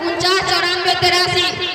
49 94 83.